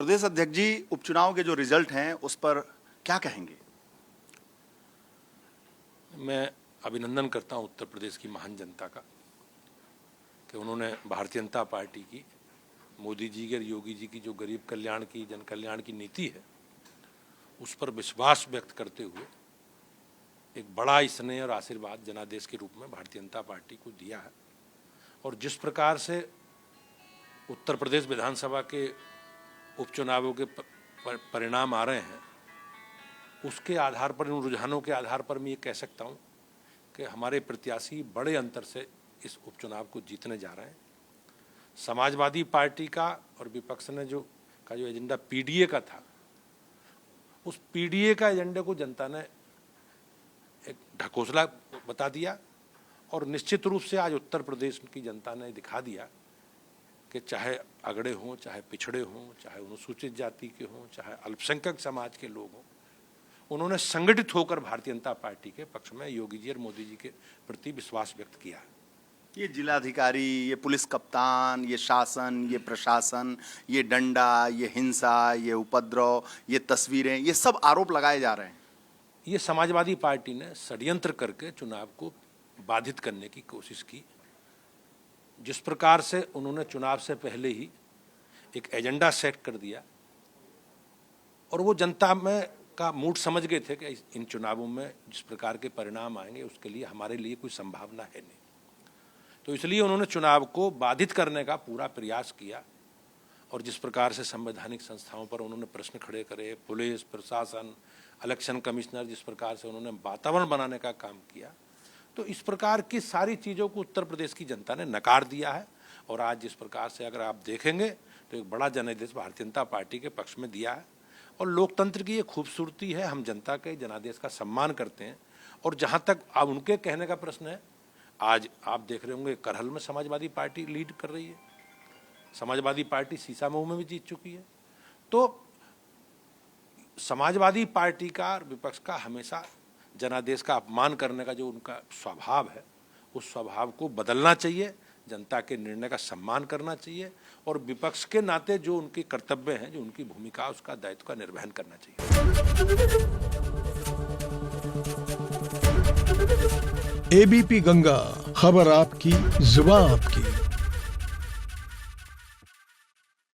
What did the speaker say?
प्रदेश अध्यक्ष जी, उपचुनाव के जो रिजल्ट हैं उस पर क्या कहेंगे? मैं अभिनंदन करता हूं उत्तर प्रदेश की महान जनता का कि उन्होंने भारतीय जनता पार्टी की, मोदी जी और योगी जी की जो गरीब कल्याण की, जन कल्याण की नीति है, उस पर विश्वास व्यक्त करते हुए एक बड़ा स्नेह और आशीर्वाद जनादेश के रूप में भारतीय जनता पार्टी को दिया है। और जिस प्रकार से उत्तर प्रदेश विधानसभा के उपचुनावों के परिणाम आ रहे हैं, उसके आधार पर, उन रुझानों के आधार पर मैं ये कह सकता हूँ कि हमारे प्रत्याशी बड़े अंतर से इस उपचुनाव को जीतने जा रहे हैं। समाजवादी पार्टी का और विपक्ष ने जो एजेंडा पीडीए का था, उस पीडीए का एजेंडे को जनता ने एक ढकोसला बता दिया। और निश्चित रूप से आज उत्तर प्रदेश की जनता ने दिखा दिया कि चाहे अगड़े हों, चाहे पिछड़े हों, चाहे अनुसूचित जाति के हों, चाहे अल्पसंख्यक समाज के लोग हों, उन्होंने संगठित होकर भारतीय जनता पार्टी के पक्ष में योगी जी और मोदी जी के प्रति विश्वास व्यक्त किया। ये जिलाधिकारी, ये पुलिस कप्तान, ये शासन, ये प्रशासन, ये डंडा, ये हिंसा, ये उपद्रव, ये तस्वीरें, ये सब आरोप लगाए जा रहे हैं। ये समाजवादी पार्टी ने षड्यंत्र करके चुनाव को बाधित करने की कोशिश की। जिस प्रकार से उन्होंने चुनाव से पहले ही एक एजेंडा सेट कर दिया और वो जनता में का मूड समझ गए थे कि इन चुनावों में जिस प्रकार के परिणाम आएंगे उसके लिए हमारे लिए कोई संभावना है नहीं, तो इसलिए उन्होंने चुनाव को बाधित करने का पूरा प्रयास किया। और जिस प्रकार से संवैधानिक संस्थाओं पर उन्होंने प्रश्न खड़े करे, पुलिस प्रशासन, इलेक्शन कमिश्नर, जिस प्रकार से उन्होंने वातावरण बनाने का काम किया, तो इस प्रकार की सारी चीज़ों को उत्तर प्रदेश की जनता ने नकार दिया है। और आज जिस प्रकार से अगर आप देखेंगे तो एक बड़ा जनादेश भारतीय जनता पार्टी के पक्ष में दिया है। और लोकतंत्र की ये खूबसूरती है, हम जनता के जनादेश का सम्मान करते हैं। और जहाँ तक अब उनके कहने का प्रश्न है, आज आप देख रहे होंगे करहल में समाजवादी पार्टी लीड कर रही है, समाजवादी पार्टी सीसामऊ में भी जीत चुकी है। तो समाजवादी पार्टी का और विपक्ष का हमेशा जनादेश का अपमान करने का जो उनका स्वभाव है, उस स्वभाव को बदलना चाहिए, जनता के निर्णय का सम्मान करना चाहिए और विपक्ष के नाते जो उनके कर्तव्य हैं, जो उनकी भूमिका, उसका दायित्व का निर्वहन करना चाहिए। एबीपी गंगा, खबर आपकी, जुबान आपकी।